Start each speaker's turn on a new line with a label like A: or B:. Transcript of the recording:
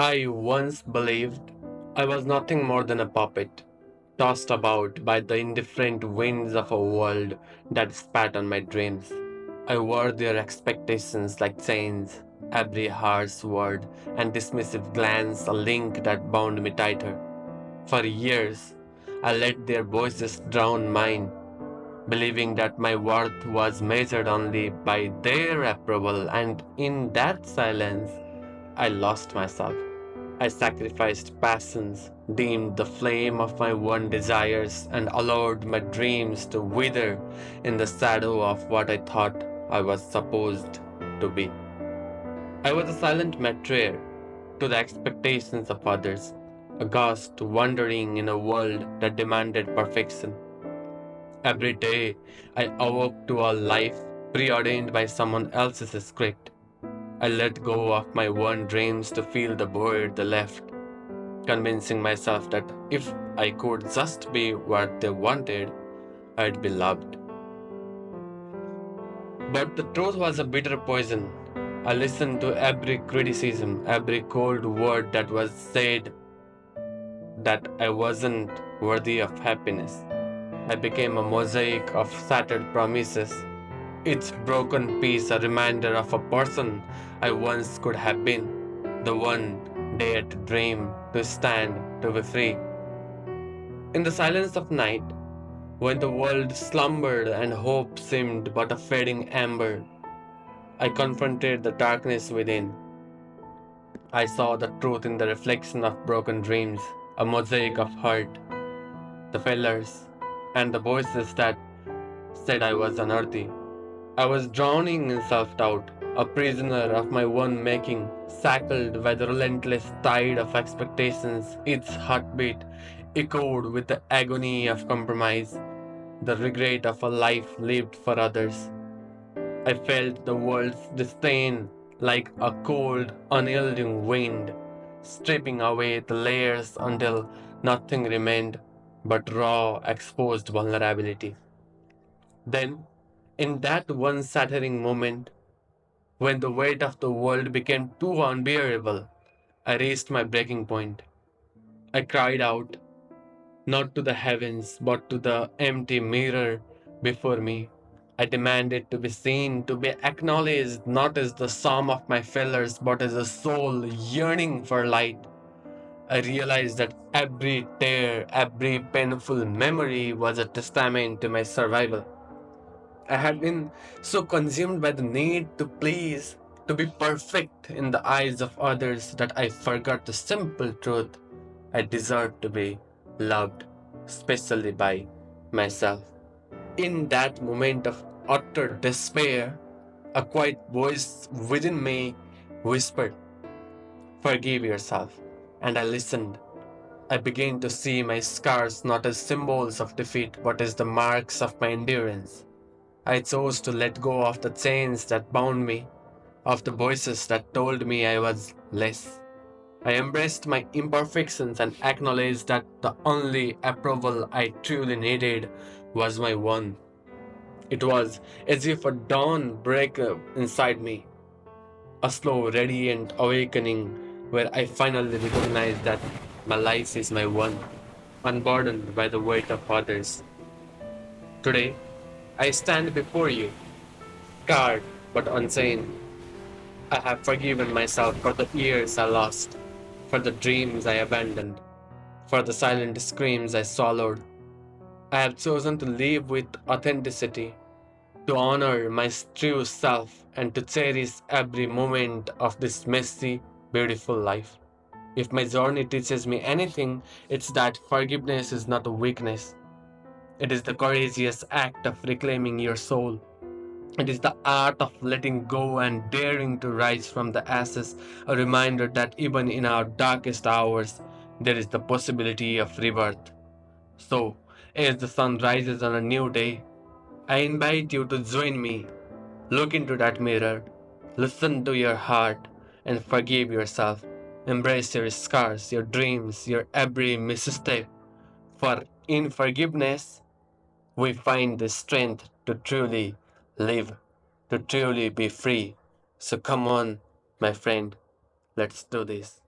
A: I once believed I was nothing more than a puppet, tossed about by the indifferent winds of a world that spat on my dreams. I wore their expectations like chains, every harsh word and dismissive glance a link that bound me tighter. For years, I let their voices drown mine, believing that my worth was measured only by their approval, and in that silence, I lost myself. I sacrificed passions, dimmed the flame of my own desires, and allowed my dreams to wither in the shadow of what I thought I was supposed to be. I was a silent martyr to the expectations of others, a ghost wandering in a world that demanded perfection. Every day, I awoke to a life preordained by someone else's script. I let go of my own dreams to fill the void they left, convincing myself that if I could just be what they wanted, I'd be loved. But the truth was a bitter poison. I listened to every criticism, every cold word that was said that I wasn't worthy of happiness. I became a mosaic of shattered promises, each broken piece a reminder of a person I once could have been, the one dared to dream, to stand, to be free. In the silence of night, when the world slumbered and hope seemed but a fading ember, I confronted the darkness within. I saw the truth in the reflection of broken dreams, a mosaic of hurt, the failures, and the voices that said I was unworthy. I was drowning in self doubt, a prisoner of my own making, shackled by the relentless tide of expectations. Its heartbeat echoed with the agony of compromise, the regret of a life lived for others. I felt the world's disdain like a cold, unyielding wind, stripping away the layers until nothing remained but raw, exposed vulnerability. Then, in that one shattering moment, when the weight of the world became too unbearable, I reached my breaking point. I cried out, not to the heavens, but to the empty mirror before me. I demanded to be seen, to be acknowledged, not as the sum of my failures, but as a soul yearning for light. I realized that every tear, every painful memory was a testament to my survival. I had been so consumed by the need to please, to be perfect in the eyes of others, that I forgot the simple truth. I deserved to be loved, especially by myself. In that moment of utter despair, a quiet voice within me whispered, "Forgive yourself." And I listened. I began to see my scars not as symbols of defeat, but as the marks of my endurance. I chose to let go of the chains that bound me, of the voices that told me I was less. I embraced my imperfections and acknowledged that the only approval I truly needed was my own. It was as if a dawn broke inside me, a slow, radiant awakening where I finally recognized that my life is my one, unburdened by the weight of others. Today, I stand before you, scarred but unchained. I have forgiven myself for the years I lost, for the dreams I abandoned, for the silent screams I swallowed. I have chosen to live with authenticity, to honor my true self, and to cherish every moment of this messy, beautiful life. If my journey teaches me anything, it's that forgiveness is not a weakness. It is the courageous act of reclaiming your soul. It is the art of letting go and daring to rise from the ashes, a reminder that even in our darkest hours, there is the possibility of rebirth. So, as the sun rises on a new day, I invite you to join me. Look into that mirror, listen to your heart, and forgive yourself. Embrace your scars, your dreams, your every misstep. For in forgiveness, we find the strength to truly live, to truly be free. So come on, my friend, let's do this.